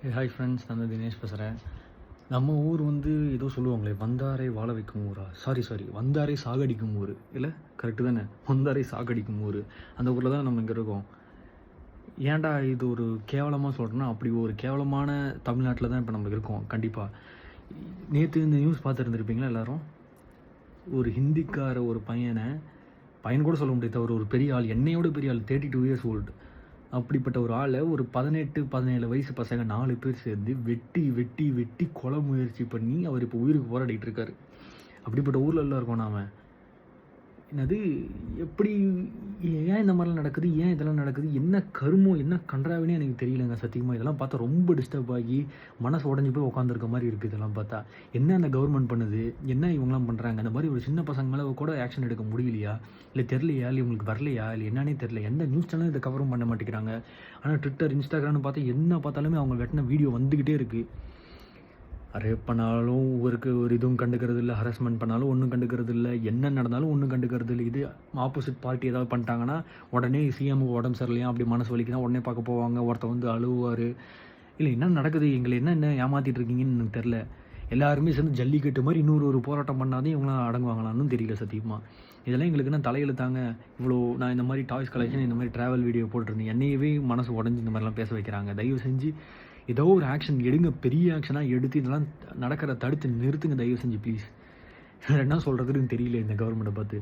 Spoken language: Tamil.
ஹாய் ஃப்ரெண்ட்ஸ், நான் தான் தினேஷ் பேசுகிறேன். நம்ம ஊர் வந்து ஏதோ சொல்லுவாங்களே, வந்தாரை வாழ வைக்கும் ஊரா? சாரி வந்தாரை சாகடிக்கும் ஊர் இல்லை, கரெக்டு தானே? வந்தாரை சாகடிக்கும் ஊர். அந்த ஊரில் தான் நம்ம இங்கே இருக்கோம். ஏன்டா இது ஒரு கேவலமாக சொல்கிறேன்னா, அப்படி ஒரு கேவலமான தமிழ்நாட்டில் தான் இப்போ நம்ம இருக்கோம். கண்டிப்பாக நேற்று இந்த நியூஸ் பார்த்துருந்துருப்பீங்களா எல்லோரும்? ஒரு ஹிந்திக்கார ஒரு பையன் கூட சொல்ல முடியாது, அவர் ஒரு பெரிய ஆள், என்னையோட பெரிய ஆள், 32 இயர்ஸ் ஓல்டு. அப்படிப்பட்ட ஒரு ஆளை ஒரு 18-17 வயசு பசங்க 4 பேர் சேர்ந்து வெட்டி வெட்டி வெட்டி கொலை முயற்சி பண்ணி அவர் இப்போ உயிருக்கு போராடிட்டு இருக்காரு. அப்படிப்பட்ட ஊரில் எல்லாம் இருக்கோம் நாம். என்னது, எப்படி, ஏன் இந்த மாதிரிலாம் நடக்குது, ஏன் இதெல்லாம் நடக்குது, என்ன கருமம், என்ன கன்றாவினே எனக்கு தெரியலங்க சத்தியமாக. இதெல்லாம் பார்த்தா ரொம்ப டிஸ்டர்ப் ஆகி மனசு உடஞ்சி போய் உட்காந்துருக்க மாதிரி இருக்குது. இதெல்லாம் பார்த்தா என்ன அந்த கவர்மெண்ட் பண்ணுது, என்ன இவங்களாம் பண்ணுறாங்க? அந்த மாதிரி ஒரு சின்ன பசங்க மேலே கூட ஆக்ஷன் எடுக்க முடியலையா, இல்லை தெரிலையா, இல்லை இவங்களுக்கு வரலையா, இல்லை என்னன்னே தெரில. எந்த நியூஸ் சேனலும் இதை கவரும் பண்ண மாட்டேங்கிறாங்க. ஆனால் ட்விட்டர், இன்ஸ்டாகிராம்னு பார்த்தா என்ன பார்த்தாலுமே அவங்க வெட்டின வீடியோ வந்துக்கிட்டே இருக்குது. ரேப் பண்ணாலும் ஒரு இதுவும் கண்டுக்கிறது இல்லை, ஹராஸ்மெண்ட் பண்ணாலும் ஒன்றும் கண்டுக்கிறது இல்லை, என்ன நடந்தாலும் ஒன்றும் கண்டுக்கிறது இல்லை. இது ஆப்போசிட் பார்ட்டி ஏதாவது பண்ணிட்டாங்கன்னா உடனே சிஎம்க்கு உடம்பு சரியில்லையா, அப்படி மனசு வலிக்குதான் உடனே பார்க்க போவாங்க, ஒருத்தர் வந்து அழுவார். இல்லை என்ன நடக்குது, எங்களை என்ன ஏமாற்றிட்டு இருக்கீங்கன்னு எனக்கு தெரில. எல்லாருமே சேர்ந்து ஜல்லிக்கட்டு மாதிரி ஒரு போராட்டம் பண்ணாதே இவங்களாம் அடங்குவாங்களான்னு தெரியல சத்தியமாக. இதெல்லாம் எங்களுக்கு என்ன தலையெழுத்தாங்க? இவ்வளோ நான் இந்த மாதிரி டாய்ஸ் கலெக்ஷன், இந்த மாதிரி ட்ராவல் வீடியோ போட்டிருந்தேன், என்னையவே மனசு உடஞ்சி இந்த மாதிரிலாம் பேச வைக்கிறாங்க. தயவு செஞ்சு ஏதோ ஒரு ஆக்ஷன் எடுங்க, பெரிய ஆக்ஷனாக எடுத்து இதெல்லாம் நடக்கிற தடுத்து நிறுத்துங்க தயவு செஞ்சு ப்ளீஸ். என்ன சொல்கிறதுன்னு தெரியல இந்த கவர்மெண்ட்டை பார்த்து.